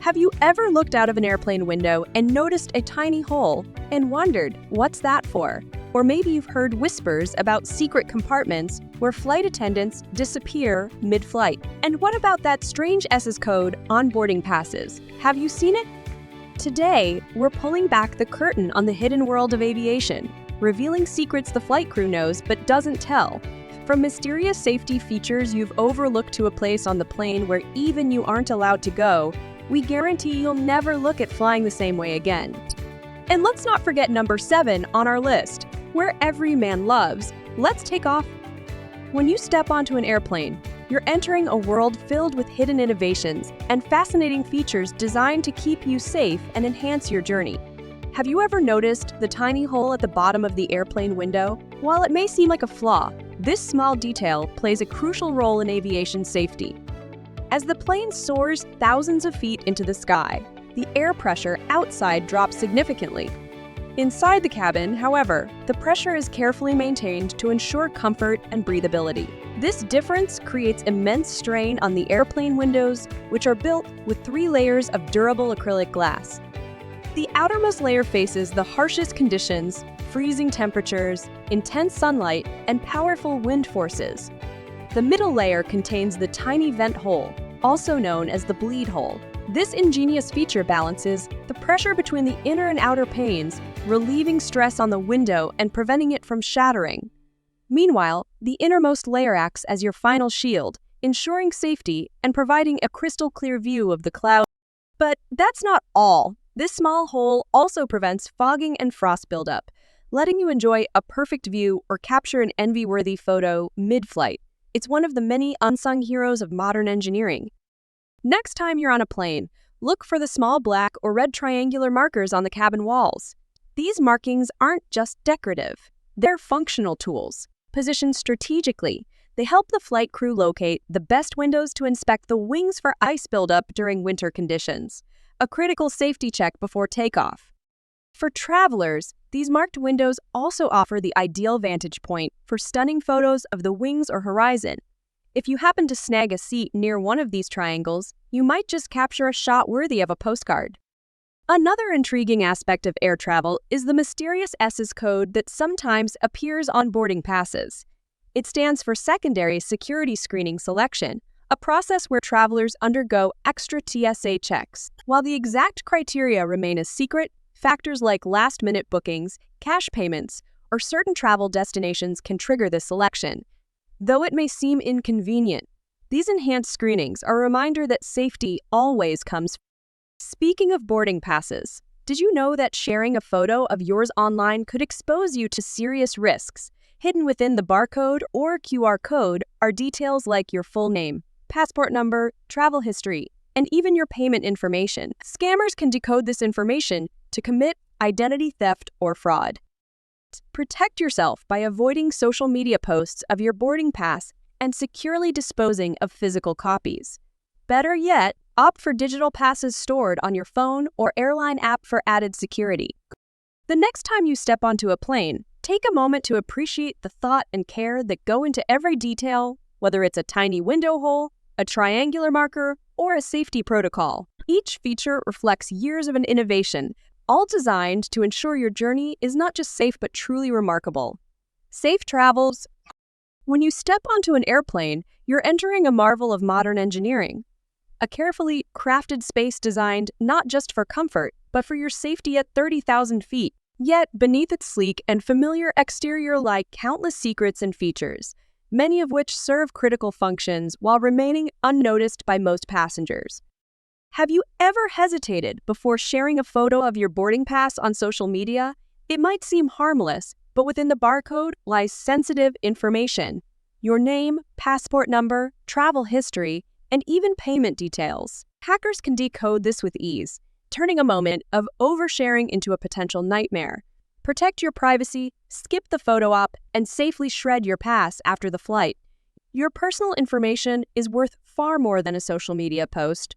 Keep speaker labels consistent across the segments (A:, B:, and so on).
A: Have you ever looked out of an airplane window and noticed a tiny hole and wondered, what's that for? Or maybe you've heard whispers about secret compartments where flight attendants disappear mid-flight. And what about that strange SS code on boarding passes? Have you seen it? Today, we're pulling back the curtain on the hidden world of aviation, revealing secrets the flight crew knows but doesn't tell. From mysterious safety features you've overlooked to a place on the plane where even you aren't allowed to go, we guarantee you'll never look at flying the same way again. And let's not forget number 7 on our list, where every man loves. Let's take off. When you step onto an airplane, you're entering a world filled with hidden innovations and fascinating features designed to keep you safe and enhance your journey. Have you ever noticed the tiny hole at the bottom of the airplane window? While it may seem like a flaw, this small detail plays a crucial role in aviation safety. As the plane soars thousands of feet into the sky, the air pressure outside drops significantly. Inside the cabin, however, the pressure is carefully maintained to ensure comfort and breathability. This difference creates immense strain on the airplane windows, which are built with 3 layers of durable acrylic glass. The outermost layer faces the harshest conditions, freezing temperatures, intense sunlight, and powerful wind forces. The middle layer contains the tiny vent hole, also known as the bleed hole. This ingenious feature balances the pressure between the inner and outer panes, relieving stress on the window and preventing it from shattering. Meanwhile, the innermost layer acts as your final shield, ensuring safety and providing a crystal-clear view of the cloud. But that's not all. This small hole also prevents fogging and frost buildup, letting you enjoy a perfect view or capture an envy-worthy photo mid-flight. It's one of the many unsung heroes of modern engineering. Next time you're on a plane, look for the small black or red triangular markers on the cabin walls. These markings aren't just decorative. They're functional tools. Positioned strategically, they help the flight crew locate the best windows to inspect the wings for ice buildup during winter conditions, a critical safety check before takeoff. For travelers, these marked windows also offer the ideal vantage point for stunning photos of the wings or horizon. If you happen to snag a seat near one of these triangles, you might just capture a shot worthy of a postcard. Another intriguing aspect of air travel is the mysterious SS code that sometimes appears on boarding passes. It stands for Secondary Security Screening Selection, a process where travelers undergo extra TSA checks. While the exact criteria remain a secret, factors like last-minute bookings, cash payments, or certain travel destinations can trigger this selection. Though it may seem inconvenient, these enhanced screenings are a reminder that safety always comes first. Speaking of boarding passes, did you know that sharing a photo of yours online could expose you to serious risks? Hidden within the barcode or QR code are details like your full name, passport number, travel history, and even your payment information. Scammers can decode this information to commit identity theft or fraud. Protect yourself by avoiding social media posts of your boarding pass and securely disposing of physical copies. Better yet, opt for digital passes stored on your phone or airline app for added security. The next time you step onto a plane, take a moment to appreciate the thought and care that go into every detail, whether it's a tiny window hole, a triangular marker, or a safety protocol. Each feature reflects years of an innovation, all designed to ensure your journey is not just safe but truly remarkable. Safe travels. When you step onto an airplane, you're entering a marvel of modern engineering. A carefully crafted space designed not just for comfort, but for your safety at 30,000 feet. Yet, beneath its sleek and familiar exterior lie countless secrets and features, many of which serve critical functions while remaining unnoticed by most passengers. Have you ever hesitated before sharing a photo of your boarding pass on social media? It might seem harmless, but within the barcode lies sensitive information. Your name, passport number, travel history, and even payment details. Hackers can decode this with ease, turning a moment of oversharing into a potential nightmare. Protect your privacy, skip the photo op, and safely shred your pass after the flight. Your personal information is worth far more than a social media post.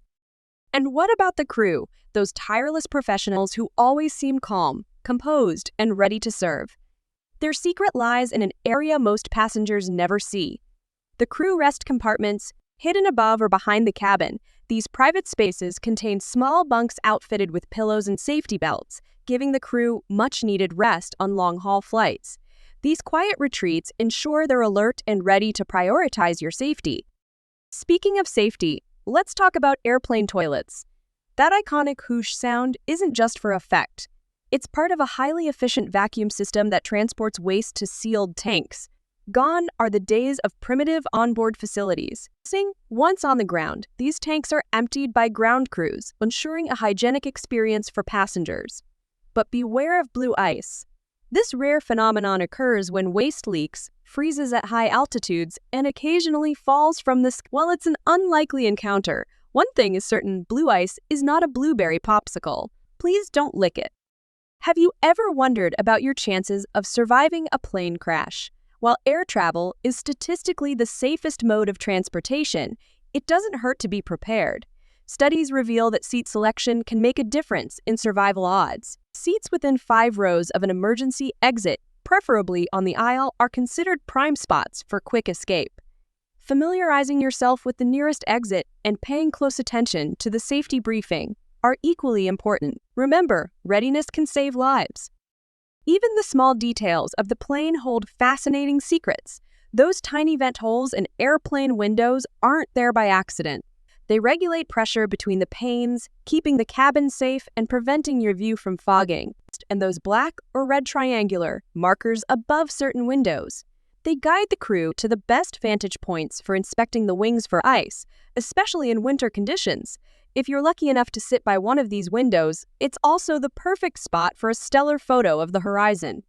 A: And what about the crew, those tireless professionals who always seem calm, composed, and ready to serve? Their secret lies in an area most passengers never see. The crew rest compartments, hidden above or behind the cabin, These private spaces contain small bunks outfitted with pillows and safety belts, giving the crew much-needed rest on long-haul flights. These quiet retreats ensure they're alert and ready to prioritize your safety. Speaking of safety, let's talk about airplane toilets. That iconic whoosh sound isn't just for effect. It's part of a highly efficient vacuum system that transports waste to sealed tanks. Gone are the days of primitive onboard facilities. Once on the ground, these tanks are emptied by ground crews, ensuring a hygienic experience for passengers. But beware of blue ice. This rare phenomenon occurs when waste leaks, freezes at high altitudes, and occasionally falls from the sky. While it's an unlikely encounter, one thing is certain: blue ice is not a blueberry popsicle. Please don't lick it. Have you ever wondered about your chances of surviving a plane crash? While air travel is statistically the safest mode of transportation, it doesn't hurt to be prepared. Studies reveal that seat selection can make a difference in survival odds. Seats within 5 rows of an emergency exit, preferably on the aisle, are considered prime spots for quick escape. Familiarizing yourself with the nearest exit and paying close attention to the safety briefing are equally important. Remember, readiness can save lives. Even the small details of the plane hold fascinating secrets. Those tiny vent holes in airplane windows aren't there by accident. They regulate pressure between the panes, keeping the cabin safe and preventing your view from fogging. And those black or red triangular markers above certain windows, they guide the crew to the best vantage points for inspecting the wings for ice, especially in winter conditions. If you're lucky enough to sit by one of these windows, it's also the perfect spot for a stellar photo of the horizon.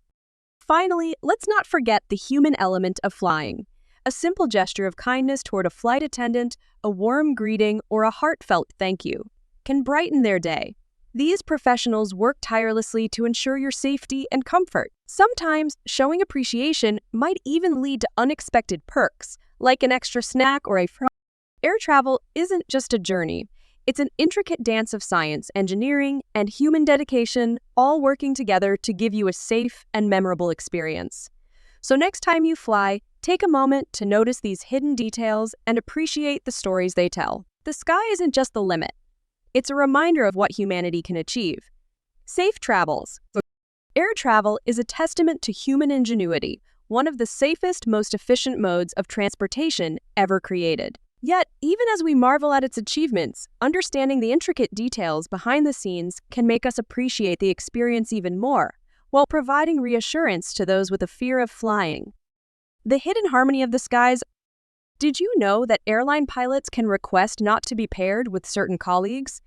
A: Finally, let's not forget the human element of flying. A simple gesture of kindness toward a flight attendant, a warm greeting, or a heartfelt thank you can brighten their day. These professionals work tirelessly to ensure your safety and comfort. Sometimes, showing appreciation might even lead to unexpected perks, like an extra snack or a fr. Air travel isn't just a journey. It's an intricate dance of science, engineering, and human dedication, all working together to give you a safe and memorable experience. So next time you fly, take a moment to notice these hidden details and appreciate the stories they tell. The sky isn't just the limit. It's a reminder of what humanity can achieve. Safe travels. Air travel is a testament to human ingenuity, one of the safest, most efficient modes of transportation ever created. Yet, even as we marvel at its achievements, understanding the intricate details behind the scenes can make us appreciate the experience even more, while providing reassurance to those with a fear of flying. The hidden harmony of the skies. Did you know that airline pilots can request not to be paired with certain colleagues?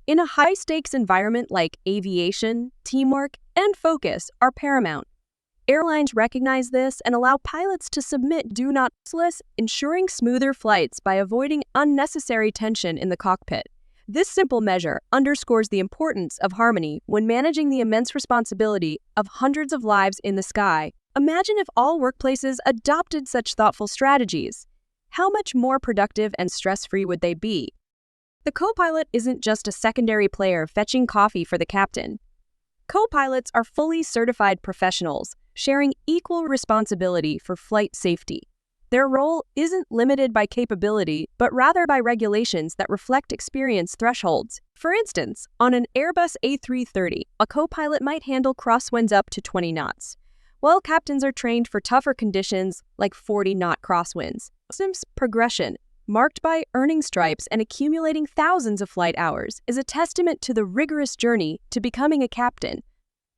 A: In a high-stakes environment like aviation, teamwork and focus are paramount. Airlines recognize this and allow pilots to submit do not list, ensuring smoother flights by avoiding unnecessary tension in the cockpit. This simple measure underscores the importance of harmony when managing the immense responsibility of hundreds of lives in the sky. Imagine if all workplaces adopted such thoughtful strategies. How much more productive and stress-free would they be? The co-pilot isn't just a secondary player fetching coffee for the captain. Co-pilots are fully certified professionals, sharing equal responsibility for flight safety. Their role isn't limited by capability, but rather by regulations that reflect experience thresholds. For instance, on an Airbus A330, a co-pilot might handle crosswinds up to 20 knots, while captains are trained for tougher conditions like 40-knot crosswinds. Systems progression, marked by earning stripes and accumulating thousands of flight hours, is a testament to the rigorous journey to becoming a captain.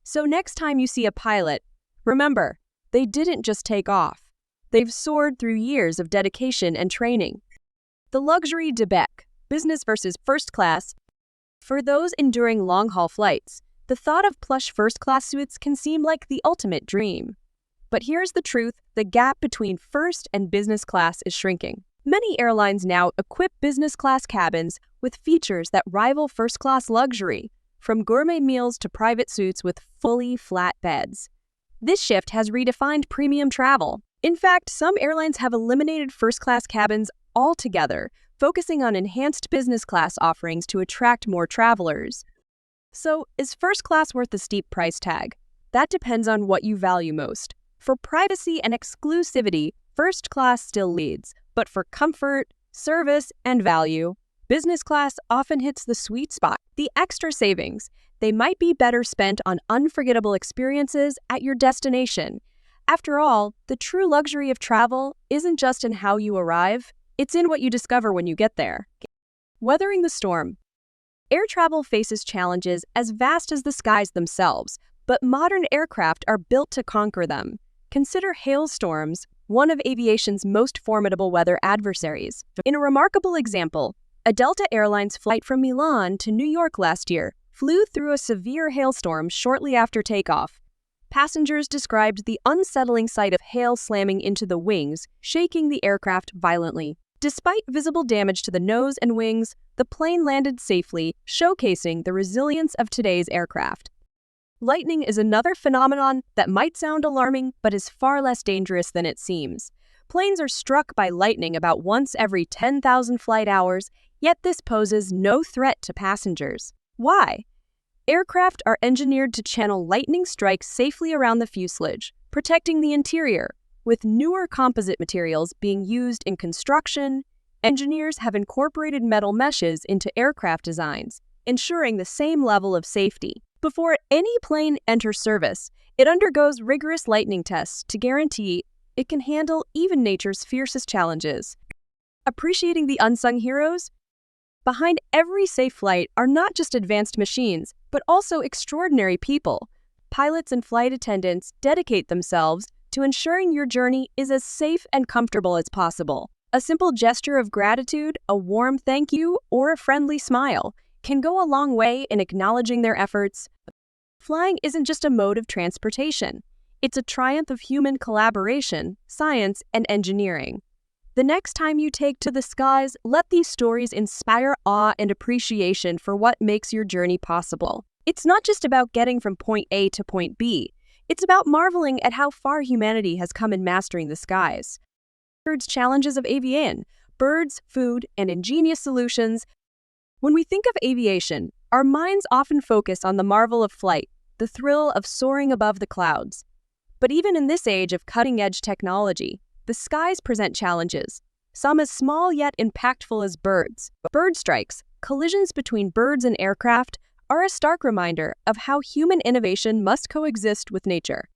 A: So next time you see a pilot, remember, they didn't just take off. They've soared through years of dedication and training. The luxury debate, business versus first class. For those enduring long-haul flights, the thought of plush first-class suites can seem like the ultimate dream. But here's the truth: the gap between first and business class is shrinking. Many airlines now equip business class cabins with features that rival first-class luxury, from gourmet meals to private suites with fully flat beds. This shift has redefined premium travel. In fact, some airlines have eliminated first-class cabins altogether, focusing on enhanced business class offerings to attract more travelers. So, is first class worth the steep price tag? That depends on what you value most. For privacy and exclusivity, first class still leads, but for comfort, service, and value, Business class often hits the sweet spot. The extra savings, they might be better spent on unforgettable experiences at your destination. After all, the true luxury of travel isn't just in how you arrive, it's in what you discover when you get there. Weathering the storm. Air travel faces challenges as vast as the skies themselves, but modern aircraft are built to conquer them. Consider hailstorms, one of aviation's most formidable weather adversaries. In a remarkable example, a Delta Airlines flight from Milan to New York last year flew through a severe hailstorm shortly after takeoff. Passengers described the unsettling sight of hail slamming into the wings, shaking the aircraft violently. Despite visible damage to the nose and wings, the plane landed safely, showcasing the resilience of today's aircraft. Lightning is another phenomenon that might sound alarming, but is far less dangerous than it seems. Planes are struck by lightning about once every 10,000 flight hours, yet this poses no threat to passengers. Why? Aircraft are engineered to channel lightning strikes safely around the fuselage, protecting the interior. With newer composite materials being used in construction, engineers have incorporated metal meshes into aircraft designs, ensuring the same level of safety. Before any plane enters service, it undergoes rigorous lightning tests to guarantee it can handle even nature's fiercest challenges. Appreciating the unsung heroes? Behind every safe flight are not just advanced machines, but also extraordinary people. Pilots and flight attendants dedicate themselves to ensuring your journey is as safe and comfortable as possible. A simple gesture of gratitude, a warm thank you, or a friendly smile can go a long way in acknowledging their efforts. Flying isn't just a mode of transportation. It's a triumph of human collaboration, science, and engineering. The next time you take to the skies, let these stories inspire awe and appreciation for what makes your journey possible. It's not just about getting from point A to point B. It's about marveling at how far humanity has come in mastering the skies. Challenges of Avian, birds, food, and ingenious solutions. When we think of aviation, our minds often focus on the marvel of flight, the thrill of soaring above the clouds. But even in this age of cutting-edge technology, the skies present challenges, some as small yet impactful as birds. Bird strikes, collisions between birds and aircraft, are a stark reminder of how human innovation must coexist with nature.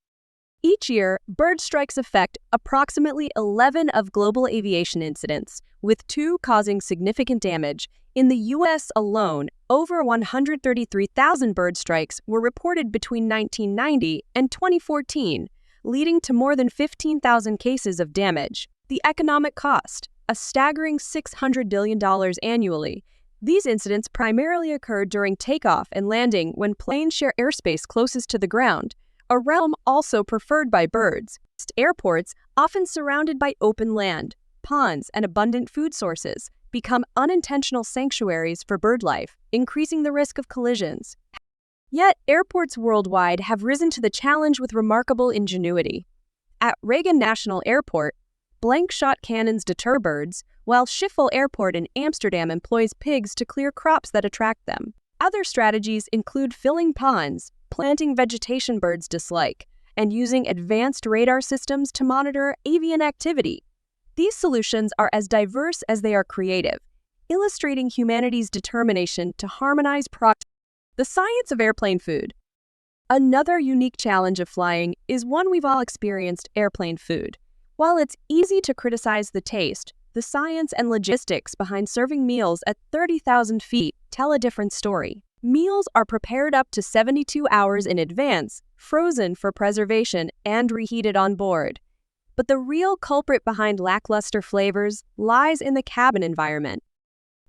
A: Each year, bird strikes affect approximately 11 of global aviation incidents, with 2 causing significant damage. In the U.S. alone, over 133,000 bird strikes were reported between 1990 and 2014, leading to more than 15,000 cases of damage. The economic cost, a staggering $600 billion annually. These incidents primarily occurred during takeoff and landing when planes share airspace closest to the ground, a realm also preferred by birds. Airports, often surrounded by open land, ponds, and abundant food sources, become unintentional sanctuaries for bird life, increasing the risk of collisions. Yet, airports worldwide have risen to the challenge with remarkable ingenuity. At Reagan National Airport, blank-shot cannons deter birds, while Schiphol Airport in Amsterdam employs pigs to clear crops that attract them. Other strategies include filling ponds, planting vegetation birds dislike, and using advanced radar systems to monitor avian activity. These solutions are as diverse as they are creative, illustrating humanity's determination to harmonize the science of airplane food. Another unique challenge of flying is one we've all experienced: airplane food. While it's easy to criticize the taste, the science and logistics behind serving meals at 30,000 feet tell a different story. Meals are prepared up to 72 hours in advance, frozen for preservation, and reheated on board. But the real culprit behind lackluster flavors lies in the cabin environment.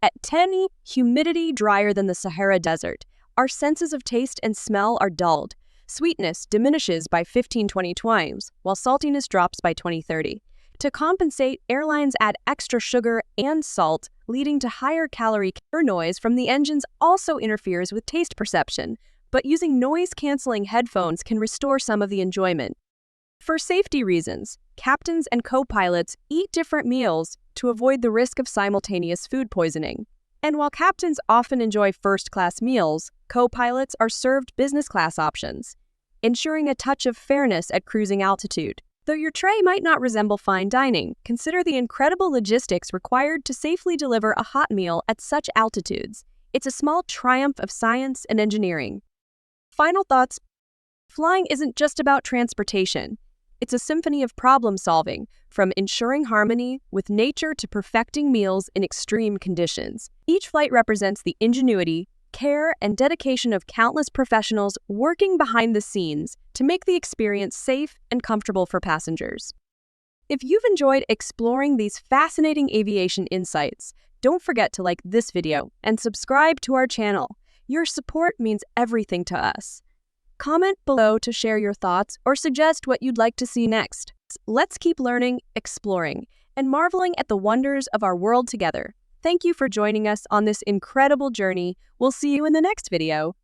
A: At 10, humidity drier than the Sahara Desert, our senses of taste and smell are dulled. Sweetness diminishes by 15-20 times, while saltiness drops by 20-30. To compensate, airlines add extra sugar and salt, leading to higher calorie noise from the engines also interferes with taste perception, but using noise-canceling headphones can restore some of the enjoyment. For safety reasons, captains and co-pilots eat different meals to avoid the risk of simultaneous food poisoning. And while captains often enjoy first-class meals, co-pilots are served business-class options, ensuring a touch of fairness at cruising altitude. Though your tray might not resemble fine dining, consider the incredible logistics required to safely deliver a hot meal at such altitudes. It's a small triumph of science and engineering. Final thoughts. Flying isn't just about transportation. It's a symphony of problem solving, from ensuring harmony with nature to perfecting meals in extreme conditions. Each flight represents the ingenuity, care, and dedication of countless professionals working behind the scenes to make the experience safe and comfortable for passengers. If you've enjoyed exploring these fascinating aviation insights, don't forget to like this video and subscribe to our channel. Your support means everything to us. Comment below to share your thoughts or suggest what you'd like to see next. Let's keep learning, exploring, and marveling at the wonders of our world together. Thank you for joining us on this incredible journey. We'll see you in the next video.